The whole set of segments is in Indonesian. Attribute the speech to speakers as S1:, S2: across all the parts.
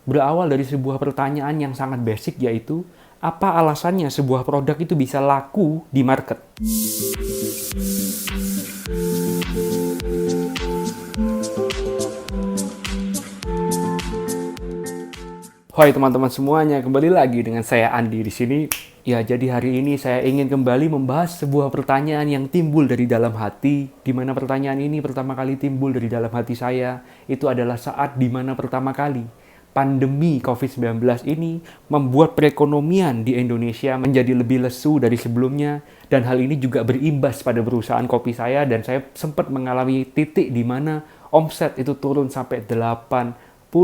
S1: Berawal dari sebuah pertanyaan yang sangat basic, yaitu apa alasannya sebuah produk itu bisa laku di market? Hai teman-teman semuanya, kembali lagi dengan saya Andi di sini. Ya, jadi hari ini saya ingin kembali membahas sebuah pertanyaan yang timbul dari dalam hati, di mana pertanyaan ini pertama kali timbul dari dalam hati saya, itu adalah saat di mana pertama kali pandemi COVID-19 ini membuat perekonomian di Indonesia menjadi lebih lesu dari sebelumnya, dan hal ini juga berimbas pada perusahaan kopi saya, dan saya sempat mengalami titik di mana omset itu turun sampai 85%.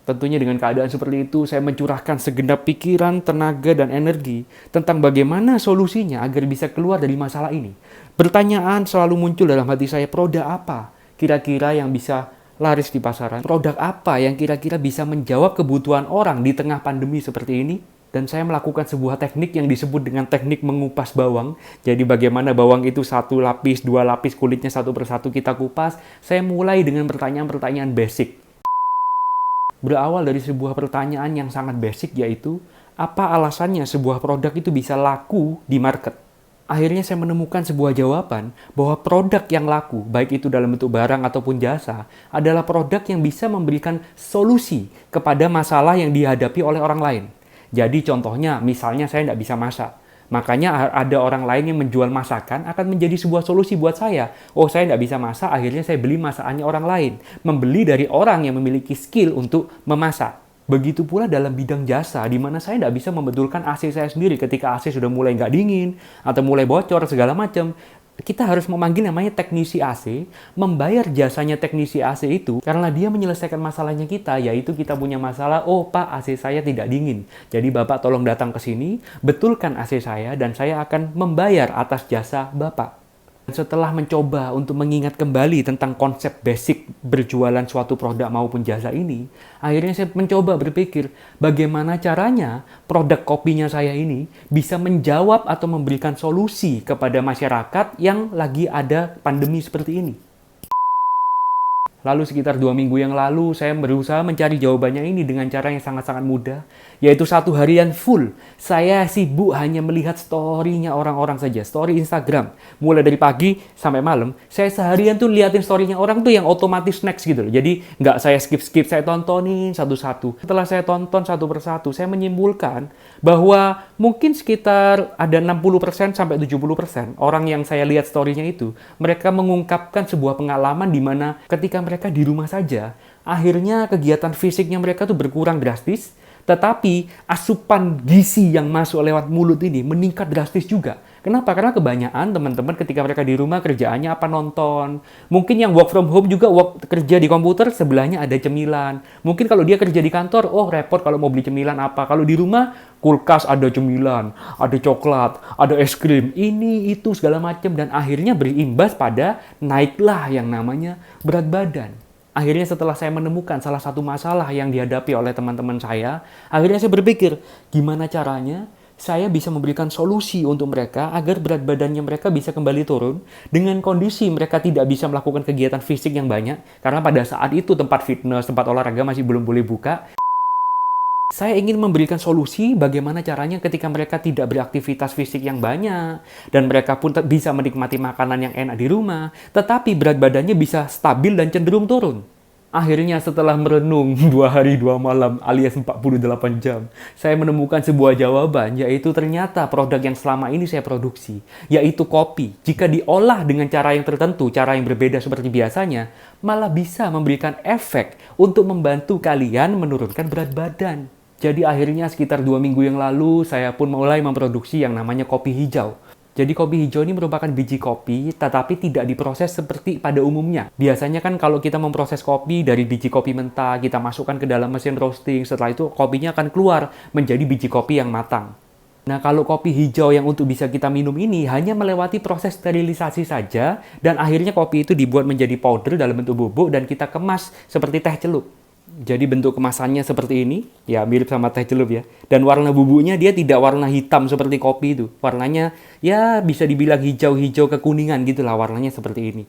S1: Tentunya dengan keadaan seperti itu, saya mencurahkan segenap pikiran, tenaga, dan energi tentang bagaimana solusinya agar bisa keluar dari masalah ini. Pertanyaan selalu muncul dalam hati saya, produk apa kira-kira yang bisa laris di pasaran? Produk apa yang kira-kira bisa menjawab kebutuhan orang di tengah pandemi seperti ini? Dan saya melakukan sebuah teknik yang disebut dengan teknik mengupas bawang. Jadi bagaimana bawang itu satu lapis, dua lapis kulitnya satu persatu kita kupas. Saya mulai dengan pertanyaan-pertanyaan basic. Berawal dari sebuah pertanyaan yang sangat basic, yaitu apa alasannya sebuah produk itu bisa laku di market. Akhirnya saya menemukan sebuah jawaban bahwa produk yang laku, baik itu dalam bentuk barang ataupun jasa, adalah produk yang bisa memberikan solusi kepada masalah yang dihadapi oleh orang lain. Jadi contohnya, misalnya saya tidak bisa masak. Makanya ada orang lain yang menjual masakan akan menjadi sebuah solusi buat saya. Oh, saya tidak bisa masak, akhirnya saya beli masakannya orang lain. Membeli dari orang yang memiliki skill untuk memasak. Begitu pula dalam bidang jasa, di mana saya tidak bisa membetulkan AC saya sendiri ketika AC sudah mulai nggak dingin, atau mulai bocor, segala macam. Kita harus memanggil namanya teknisi AC, membayar jasanya teknisi AC itu, karena dia menyelesaikan masalahnya kita, yaitu kita punya masalah, oh Pak, AC saya tidak dingin. Jadi Bapak tolong datang ke sini, betulkan AC saya, dan saya akan membayar atas jasa Bapak. Setelah mencoba untuk mengingat kembali tentang konsep basic berjualan suatu produk maupun jasa ini, akhirnya saya mencoba berpikir bagaimana caranya produk kopinya saya ini bisa menjawab atau memberikan solusi kepada masyarakat yang lagi ada pandemi seperti ini. Lalu sekitar 2 minggu yang lalu, saya berusaha mencari jawabannya ini dengan cara yang sangat-sangat mudah, yaitu 1 harian full. Saya sibuk hanya melihat story-nya orang-orang saja, story Instagram. Mulai dari pagi sampai malam, saya seharian tuh liatin story-nya orang tuh yang otomatis next gitu loh. Jadi nggak saya skip-skip, saya tontonin satu-satu. Setelah saya tonton satu persatu, saya menyimpulkan bahwa mungkin sekitar ada 60% sampai 70% orang yang saya lihat story-nya itu, mereka mengungkapkan sebuah pengalaman di mana ketika mereka di rumah saja, akhirnya kegiatan fisiknya mereka tuh berkurang drastis, tetapi asupan gizi yang masuk lewat mulut ini meningkat drastis juga. Kenapa? Karena kebanyakan teman-teman ketika mereka di rumah kerjaannya apa, nonton. Mungkin yang work from home juga kerja di komputer, sebelahnya ada cemilan. Mungkin kalau dia kerja di kantor, oh repot kalau mau beli cemilan apa. Kalau di rumah, kulkas ada cemilan, ada coklat, ada es krim, ini itu segala macam, dan akhirnya berimbas pada naiklah yang namanya berat badan. Akhirnya setelah saya menemukan salah satu masalah yang dihadapi oleh teman-teman saya, akhirnya saya berpikir, gimana caranya saya bisa memberikan solusi untuk mereka agar berat badannya mereka bisa kembali turun dengan kondisi mereka tidak bisa melakukan kegiatan fisik yang banyak, karena pada saat itu tempat fitness, tempat olahraga masih belum boleh buka. Saya ingin memberikan solusi bagaimana caranya ketika mereka tidak beraktivitas fisik yang banyak, dan mereka pun bisa menikmati makanan yang enak di rumah, tetapi berat badannya bisa stabil dan cenderung turun. Akhirnya setelah merenung 2 hari 2 malam alias 48 jam, saya menemukan sebuah jawaban, yaitu ternyata produk yang selama ini saya produksi, yaitu kopi. Jika diolah dengan cara yang tertentu, cara yang berbeda seperti biasanya, malah bisa memberikan efek untuk membantu kalian menurunkan berat badan. Jadi akhirnya sekitar 2 minggu yang lalu, saya pun mulai memproduksi yang namanya kopi hijau. Jadi kopi hijau ini merupakan biji kopi, tetapi tidak diproses seperti pada umumnya. Biasanya kan kalau kita memproses kopi dari biji kopi mentah, kita masukkan ke dalam mesin roasting, setelah itu kopinya akan keluar menjadi biji kopi yang matang. Nah, kalau kopi hijau yang untuk bisa kita minum ini hanya melewati proses sterilisasi saja, dan akhirnya kopi itu dibuat menjadi powder dalam bentuk bubuk dan kita kemas seperti teh celup. Jadi bentuk kemasannya seperti ini, ya mirip sama teh celup ya. Dan warna bubuknya dia tidak warna hitam seperti kopi itu. Warnanya ya bisa dibilang hijau-hijau kekuningan gitulah, warnanya seperti ini.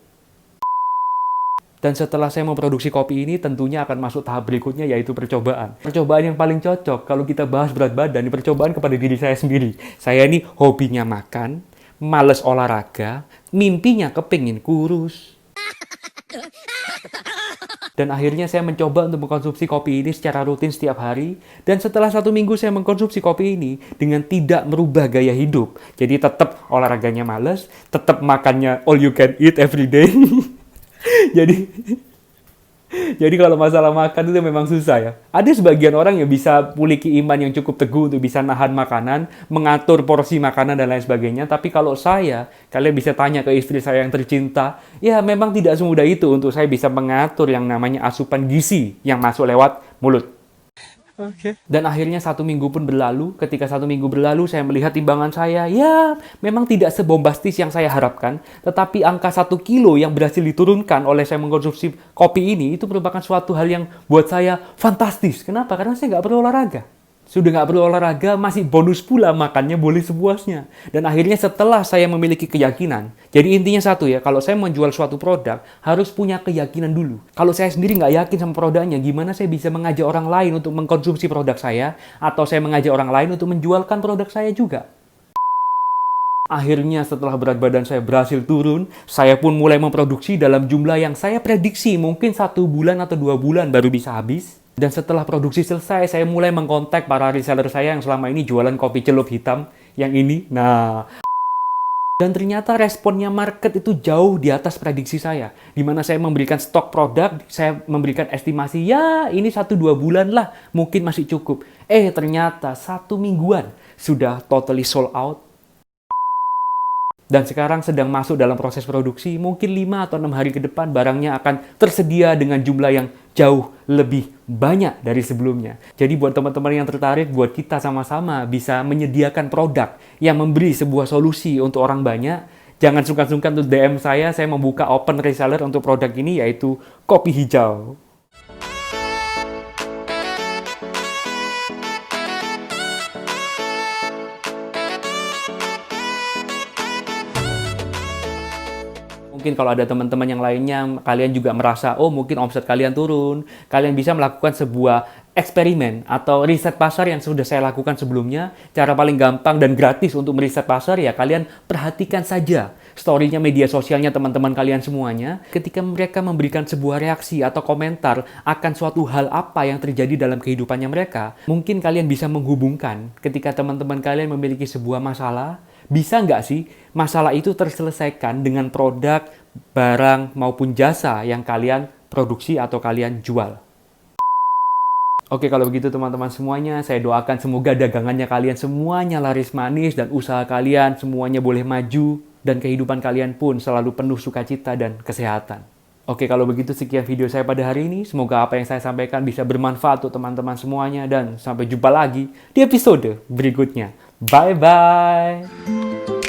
S1: Dan setelah saya memproduksi kopi ini, tentunya akan masuk tahap berikutnya, yaitu percobaan. Percobaan yang paling cocok kalau kita bahas berat badan, percobaan kepada diri saya sendiri. Saya ini hobinya makan, males olahraga, mimpinya kepingin kurus. Dan akhirnya saya mencoba untuk mengkonsumsi kopi ini secara rutin setiap hari. Dan setelah 1 minggu saya mengkonsumsi kopi ini dengan tidak merubah gaya hidup. Jadi tetap olahraganya males, tetap makannya all you can eat every day. Jadi kalau masalah makan itu memang susah ya. Ada sebagian orang yang bisa memiliki iman yang cukup teguh untuk bisa nahan makanan, mengatur porsi makanan dan lain sebagainya. Tapi kalau saya, kalian bisa tanya ke istri saya yang tercinta, ya memang tidak semudah itu untuk saya bisa mengatur yang namanya asupan gizi yang masuk lewat mulut. Dan akhirnya 1 minggu pun berlalu. Ketika 1 minggu berlalu, saya melihat timbangan saya, ya memang tidak sebombastis yang saya harapkan. Tetapi angka 1 kilo yang berhasil diturunkan oleh saya mengkonsumsi kopi ini, itu merupakan suatu hal yang buat saya fantastis. Kenapa? Karena saya nggak perlu olahraga. Sudah nggak perlu olahraga, masih bonus pula makannya boleh sepuasnya. Dan akhirnya setelah saya memiliki keyakinan, jadi intinya satu ya, kalau saya menjual suatu produk, harus punya keyakinan dulu. Kalau saya sendiri nggak yakin sama produknya, gimana saya bisa mengajak orang lain untuk mengkonsumsi produk saya, atau saya mengajak orang lain untuk menjualkan produk saya juga. Akhirnya setelah berat badan saya berhasil turun, saya pun mulai memproduksi dalam jumlah yang saya prediksi mungkin 1 bulan atau 2 bulan baru bisa habis. Dan setelah produksi selesai, saya mulai mengkontak para reseller saya yang selama ini jualan kopi celup hitam yang ini. Nah, dan ternyata responnya market itu jauh di atas prediksi saya. Dimana saya memberikan stok produk, saya memberikan estimasi, ya ini 1-2 bulan lah, mungkin masih cukup. Ternyata 1 mingguan sudah totally sold out. Dan sekarang sedang masuk dalam proses produksi, mungkin 5 atau 6 hari ke depan barangnya akan tersedia dengan jumlah yang jauh lebih banyak dari sebelumnya. Jadi buat teman-teman yang tertarik, buat kita sama-sama bisa menyediakan produk yang memberi sebuah solusi untuk orang banyak, jangan sungkan-sungkan untuk DM saya membuka open reseller untuk produk ini, yaitu kopi hijau. Mungkin kalau ada teman-teman yang lainnya, kalian juga merasa, oh mungkin omset kalian turun, kalian bisa melakukan sebuah eksperimen atau riset pasar yang sudah saya lakukan sebelumnya. Cara paling gampang dan gratis untuk meriset pasar ya kalian perhatikan saja story-nya media sosialnya teman-teman kalian semuanya. Ketika mereka memberikan sebuah reaksi atau komentar akan suatu hal apa yang terjadi dalam kehidupannya mereka, mungkin kalian bisa menghubungkan ketika teman-teman kalian memiliki sebuah masalah. Bisa nggak sih masalah itu terselesaikan dengan produk, barang, maupun jasa yang kalian produksi atau kalian jual? Oke, kalau begitu teman-teman semuanya, saya doakan semoga dagangannya kalian semuanya laris manis dan usaha kalian semuanya boleh maju dan kehidupan kalian pun selalu penuh sukacita dan kesehatan. Oke, kalau begitu sekian video saya pada hari ini. Semoga apa yang saya sampaikan bisa bermanfaat untuk teman-teman semuanya dan sampai jumpa lagi di episode berikutnya. Bye-bye!